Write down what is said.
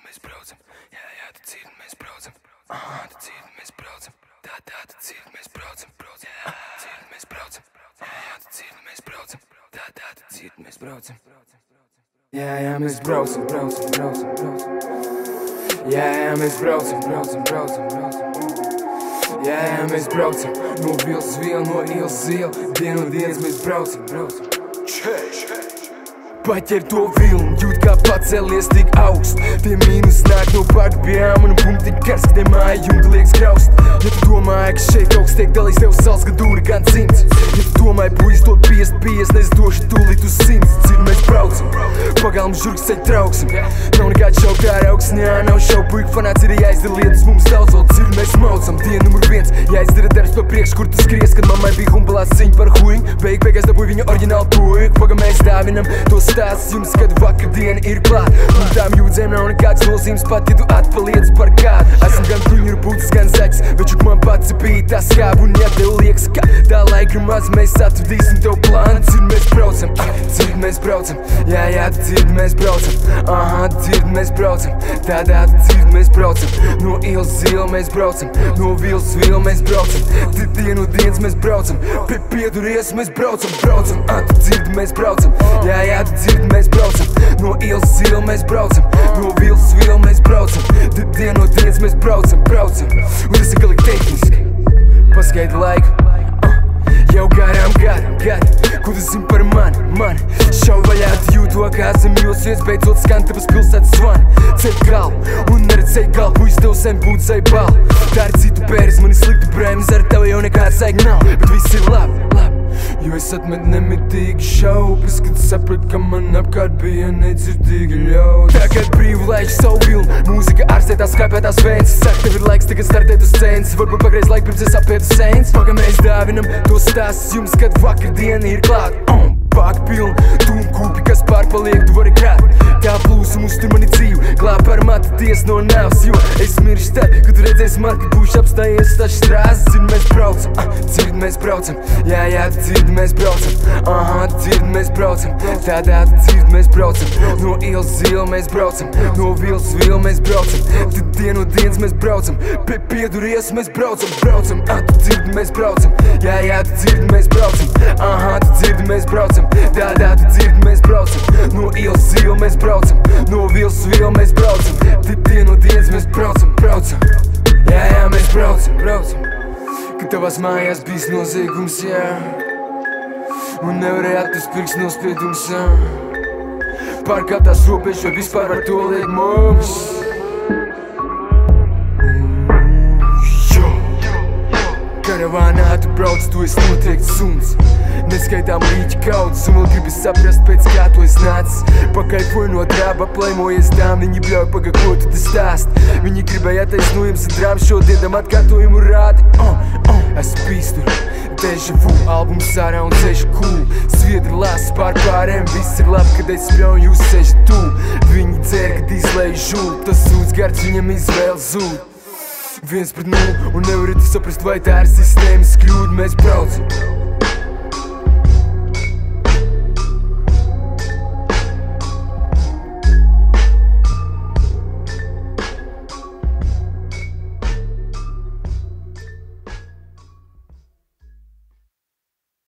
mēs braucam. Jā, tu dzirdi, mēs braucam. Tu dzirdi, mēs braucam. Tu dzirdi, mēs braucam. Jā, tu dzirdi, mēs braucam. Tu dzirdi, mēs braucam. Tu dzirdi, mēs braucam. Jā, mēs braucam. Jā, mēs braucam. Jā, mēs braucam. No vils uz vielu, no ielas uz ielu. Dienu dienas mēs braucam. Paķer to vilnu, jūt kā pacēlies tik augst. Tie mīnus nāk no pakbjām un bumti karst, tie māja jumti liekas graust. Ja tu domāji, ka šeit augsts tiek dalīs tev sals, ka dūri gan cimds. Ja tu domāji, puisis dod 50, es došu tūlīt uz 100. Dzirdi, mēs braucam, pagalm žurks ceļ trauksim. Nav nekāds šaukt ar augsts, nav šaukt puiku fanāts, ir jāizdara lietas mums daudz vēl. Dzirdi, mēs maucam, diena numur 1, jāizdara darbs pa priekš, kur tu skries. Kad mammai bija humpalā ziņa par huiņu, beigās dabūja viņu oriģinālu puiku. Paga mēs dāvinam to stāsts jums, kad vakardiena ir klāt. Un tām jūdzēm nav nekāds nozīmes, pat ja tu atpaliec par kādu. Esmu gan kruņuru pucis, gan zaķis, večuk man pats bija tas skāb. Un ja tev liekas, ka tā laika maz, mēs atradīsim tev plānu. Dzirdi, mēs braucam, dzirdi, mēs braucam. Jā, tu dzirdi, mēs braucam. Tu dzirdi, mēs braucam. Tādā tu dzirdi, mēs braucam. No ielas uz ielu mēs braucam. No vils uz vielu mēs braucam. Dienu dienas mēs braucam. Pieduries, mēs braucam. Tu dzirdi, mēs braucam. Jā, tu dzirdi, mēs braucam. No ielas uz ielu mēs braucam. No vils uz vielu mēs braucam. Dienu dienas mēs braucam. Un tas ir galīgi tehniski. Paskaidi laiku, jau garām gadi. Ko tu zini par mani? Šau vaļā, tu jūto, kā zem josies, beidzot skan tavas pilsētas zvani. Ceļ galvu, un neredzēji galvu, puisis tev sen būtu zai balu. Tā ir citu pēris, man ir sliktu brēmas, ar tev jau nekāds saik nav. Bet viss ir labi, jo es atmetu nemitīgi šaubas, kad sapratu, ka man apkārt bija nedzirdīgi ļaudis. Tagad brīvu laižu savu vilnu, mūzika ārstē tās skāpētās vēns. Saka, tev ir laiks tagad startēt uz scēnas, varbūt pagreiz laiku pirms es apietu sēns. Paga mēs dāvinam to stāstus jums, kad vakardiena ir klāt. Pāk pilna, tūm kūpi, kas pārpaliek, tu vari krāt. Tā plūsum uztur mani dzīvi, glāb ar matu ties no nāvs. Jo es miršu tad, kad tu redzēsi man, ka būšu apstājies taču strāzes. Dzirdi, mēs braucam, dzirdi, mēs braucam. Jā, tu dzirdi, mēs braucam. Tu dzirdi, mēs braucam. Tādā tu dzirdi, mēs braucam. No ielas uz ielu mēs braucam. No vils uz vielu mēs braucam. Dienu dienas mēs braucam. Pieduries, mēs braucam. Tu dzirdi, mēs braucam. Jā, tu dzirdi, mēs braucam. Tu dzirdi, mēs braucam. Tādā tu dzirdi, mēs braucam. No ielas uz ielu mēs braucam. No vils uz vielu mēs braucam. Dienu dienas mēs braucam. Jā, mēs braucam. Kad tavās mājās bijis noziegums, jā, un nevarēja atrast pirksts nospiedums, jā. Pārkāptās robežas, vai vispār var to liekt mums? Karavānā tu brauc, tu esi noteikti suns. Neskaitām līķi kaudzes, un vēl gribi saprast, pēc kā tu esi nācis. Pakaipoju no drāba, aplaimojies tām, viņi bļauj, paga, ko tu te stāst. Viņi gribēja attaisnojums ar drāmu, šodienam atkārtojumu rādi. Esmu bijis tur, deja vu, albums ārā un ceļš cool. Sviedri lāsas pārēm, viss ir labi, kad es spļauju, jūs seši tu. Viņi dzer, kad izlēju žūt, tas sūds gards, viņam izvēle zūd. 1 pret 0, un nevari tu saprast, vai tā ir sistēmas kļūda, mēs braucam.